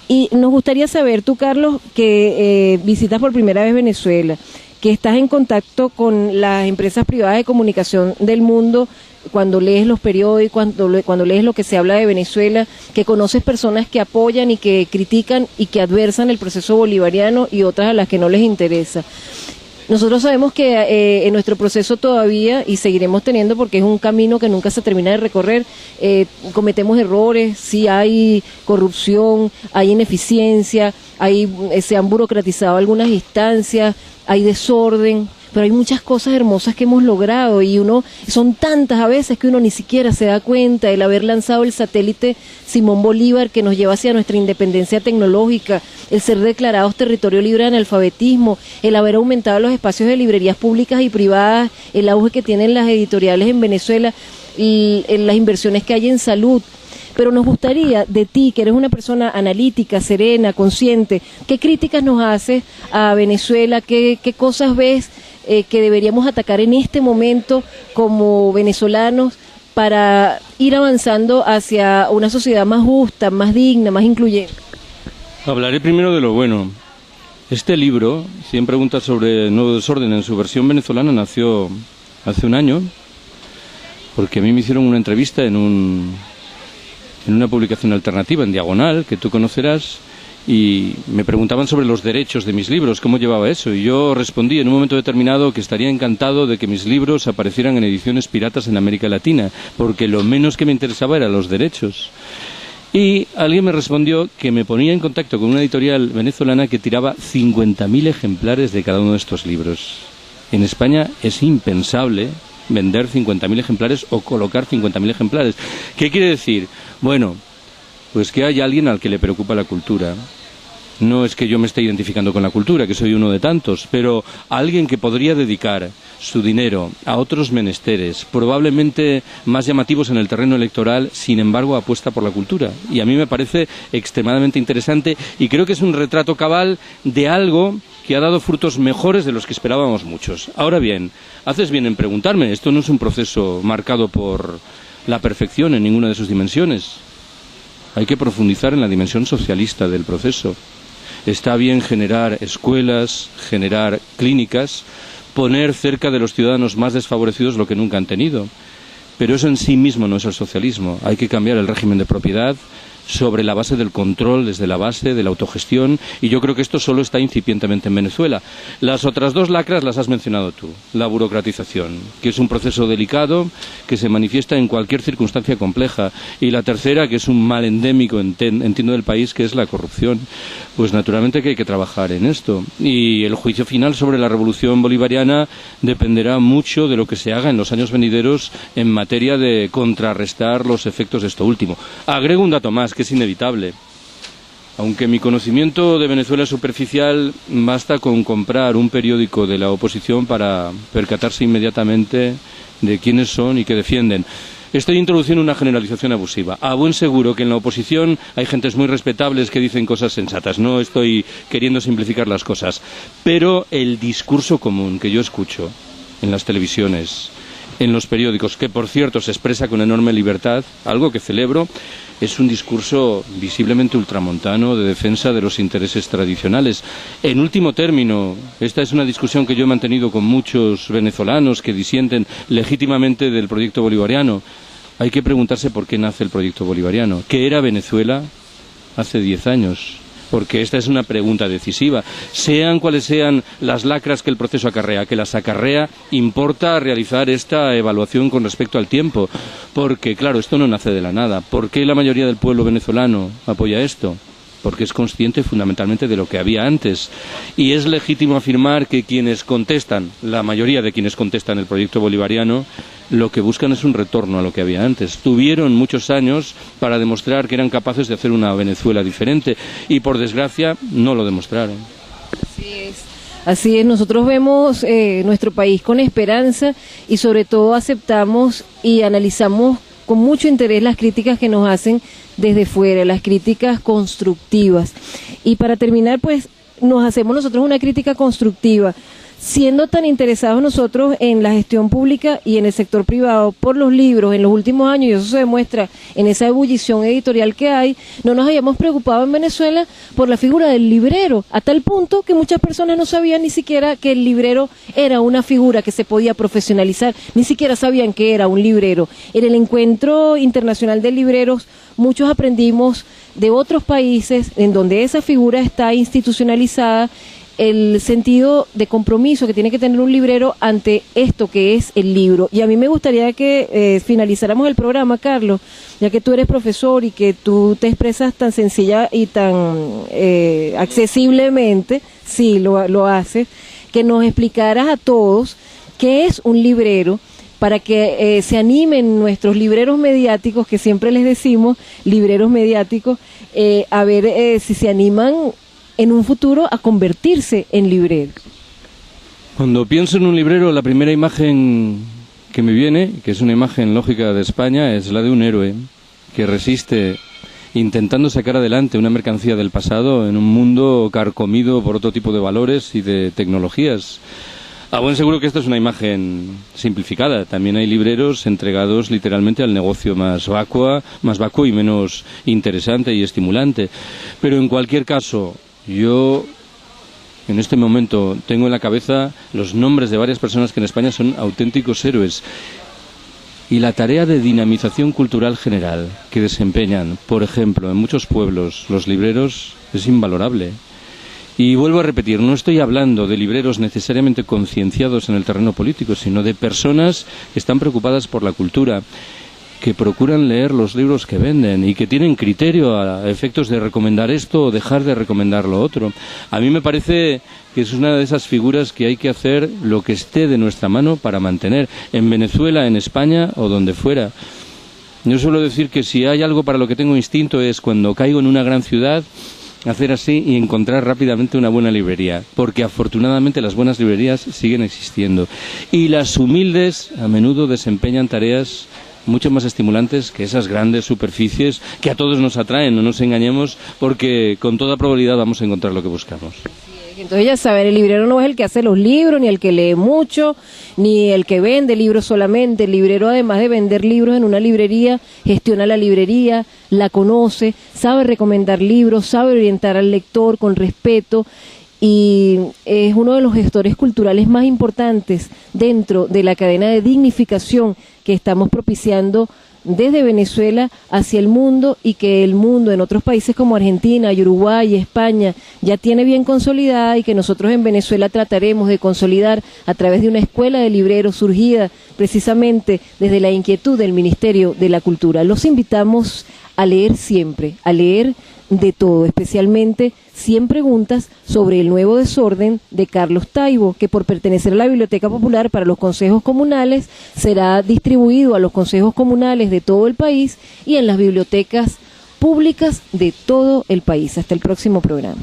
Y nos gustaría saber, tú Carlos, que visitas por primera vez Venezuela, que estás en contacto con las empresas privadas de comunicación del mundo, cuando lees los periódicos, cuando lees lo que se habla de Venezuela, que conoces personas que apoyan y que critican y que adversan el proceso bolivariano y otras a las que no les interesa. Nosotros sabemos que en nuestro proceso todavía, y seguiremos teniendo porque es un camino que nunca se termina de recorrer, cometemos errores, sí hay corrupción, hay ineficiencia, se han burocratizado algunas instancias, hay desorden, pero hay muchas cosas hermosas que hemos logrado y son tantas a veces que uno ni siquiera se da cuenta. El haber lanzado el satélite Simón Bolívar que nos lleva hacia nuestra independencia tecnológica, el ser declarados territorio libre de analfabetismo, el haber aumentado los espacios de librerías públicas y privadas, el auge que tienen las editoriales en Venezuela, las inversiones que hay en salud. Pero nos gustaría de ti, que eres una persona analítica, serena, consciente, ¿qué críticas nos haces a Venezuela? ¿Qué cosas ves que deberíamos atacar en este momento como venezolanos para ir avanzando hacia una sociedad más justa, más digna, más incluyente? Hablaré primero de lo bueno. Este libro, 100 preguntas sobre el nuevo desorden, en su versión venezolana, nació hace un año, porque a mí me hicieron una entrevista en una publicación alternativa, en Diagonal, que tú conocerás, y me preguntaban sobre los derechos de mis libros, cómo llevaba eso, y yo respondí en un momento determinado que estaría encantado de que mis libros aparecieran en ediciones piratas en América Latina, porque lo menos que me interesaba eran los derechos. Y alguien me respondió que me ponía en contacto con una editorial venezolana que tiraba 50.000 ejemplares de cada uno de estos libros. En España es impensable vender 50.000 ejemplares o colocar 50.000 ejemplares. ¿Qué quiere decir? Bueno, pues que hay alguien al que le preocupa la cultura. No es que yo me esté identificando con la cultura, que soy uno de tantos, pero alguien que podría dedicar su dinero a otros menesteres, probablemente más llamativos en el terreno electoral, sin embargo apuesta por la cultura. Y a mí me parece extremadamente interesante y creo que es un retrato cabal de algo que ha dado frutos mejores de los que esperábamos muchos. Ahora bien, haces bien en preguntarme, esto no es un proceso marcado por la perfección en ninguna de sus dimensiones. Hay que profundizar en la dimensión socialista del proceso. Está bien generar escuelas, generar clínicas, poner cerca de los ciudadanos más desfavorecidos lo que nunca han tenido. Pero eso en sí mismo no es el socialismo. Hay que cambiar el régimen de propiedad sobre la base del control, desde la base de la autogestión, y yo creo que esto solo está incipientemente en Venezuela. Las otras dos lacras las has mencionado tú. La burocratización, que es un proceso delicado que se manifiesta en cualquier circunstancia compleja, y la tercera, que es un mal endémico, entiendo, del país, que es la corrupción. Pues naturalmente que hay que trabajar en esto, y el juicio final sobre la revolución bolivariana dependerá mucho de lo que se haga en los años venideros en materia de contrarrestar los efectos de esto último. Agrego un dato más, que es inevitable. Aunque mi conocimiento de Venezuela es superficial, basta con comprar un periódico de la oposición para percatarse inmediatamente de quiénes son y qué defienden. Estoy introduciendo una generalización abusiva. A buen seguro que en la oposición hay gentes muy respetables que dicen cosas sensatas. No estoy queriendo simplificar las cosas. Pero el discurso común que yo escucho en las televisiones, en los periódicos, que por cierto se expresa con enorme libertad, algo que celebro, es un discurso visiblemente ultramontano de defensa de los intereses tradicionales. En último término, esta es una discusión que yo he mantenido con muchos venezolanos que disienten legítimamente del proyecto bolivariano. Hay que preguntarse por qué nace el proyecto bolivariano. ¿Qué era Venezuela hace 10 años? Porque esta es una pregunta decisiva. Sean cuales sean las lacras que el proceso acarrea, que las acarrea, importa realizar esta evaluación con respecto al tiempo. Porque, claro, esto no nace de la nada. ¿Por qué la mayoría del pueblo venezolano apoya esto? Porque es consciente fundamentalmente de lo que había antes. Y es legítimo afirmar que quienes contestan, la mayoría de quienes contestan el proyecto bolivariano, lo que buscan es un retorno a lo que había antes. Tuvieron muchos años para demostrar que eran capaces de hacer una Venezuela diferente y, por desgracia, no lo demostraron. Así es. Así es, nosotros vemos nuestro país con esperanza y sobre todo aceptamos y analizamos con mucho interés las críticas que nos hacen desde fuera, las críticas constructivas. Y para terminar, pues nos hacemos nosotros una crítica constructiva. siendo tan interesados nosotros en la gestión pública y en el sector privado por los libros en los últimos años, y eso se demuestra en esa ebullición editorial que hay, no nos habíamos preocupado en Venezuela por la figura del librero, a tal punto que muchas personas no sabían ni siquiera que el librero era una figura que se podía profesionalizar, ni siquiera sabían que era un librero. En el Encuentro Internacional de Libreros, muchos aprendimos de otros países en donde esa figura está institucionalizada, el sentido de compromiso que tiene que tener un librero ante esto que es el libro. Y a mí me gustaría que finalizáramos el programa, Carlos, ya que tú eres profesor y que tú te expresas tan sencilla y tan accesiblemente, sí, lo haces, que nos explicaras a todos qué es un librero, para que se animen nuestros libreros mediáticos, que siempre les decimos, libreros mediáticos, a ver si se animan en un futuro a convertirse en libreros. Cuando pienso en un librero, la primera imagen que me viene, que es una imagen lógica de España, es la de un héroe que resiste intentando sacar adelante una mercancía del pasado en un mundo carcomido por otro tipo de valores y de tecnologías. A buen seguro que esta es una imagen simplificada. También hay libreros entregados literalmente al negocio más vacuo y menos interesante y estimulante. Pero en cualquier caso, yo en este momento tengo en la cabeza los nombres de varias personas que en España son auténticos héroes. Y la tarea de dinamización cultural general que desempeñan, por ejemplo, en muchos pueblos los libreros es invalorable. Y vuelvo a repetir, no estoy hablando de libreros necesariamente concienciados en el terreno político, sino de personas que están preocupadas por la cultura, que procuran leer los libros que venden y que tienen criterio a efectos de recomendar esto o dejar de recomendar lo otro. A mí me parece que es una de esas figuras que hay que hacer lo que esté de nuestra mano para mantener en Venezuela, en España o donde fuera. Yo suelo decir que si hay algo para lo que tengo instinto es cuando caigo en una gran ciudad, hacer así y encontrar rápidamente una buena librería, porque afortunadamente las buenas librerías siguen existiendo y las humildes a menudo desempeñan tareas mucho más estimulantes que esas grandes superficies que a todos nos atraen, no nos engañemos, porque con toda probabilidad vamos a encontrar lo que buscamos. Entonces ya saben, el librero no es el que hace los libros, ni el que lee mucho, ni el que vende libros solamente. El librero, además de vender libros en una librería, gestiona la librería, la conoce, sabe recomendar libros, sabe orientar al lector con respeto, y es uno de los gestores culturales más importantes dentro de la cadena de dignificación que estamos propiciando desde Venezuela hacia el mundo, y que el mundo en otros países como Argentina, y Uruguay y España ya tiene bien consolidada, y que nosotros en Venezuela trataremos de consolidar a través de una escuela de libreros surgida precisamente desde la inquietud del Ministerio de la Cultura. Los invitamos a leer siempre, a leer de todo, especialmente 100 preguntas sobre el nuevo desorden de Carlos Taibo, que por pertenecer a la Biblioteca Popular para los consejos comunales será distribuido a los consejos comunales de todo el país y en las bibliotecas públicas de todo el país. Hasta el próximo programa.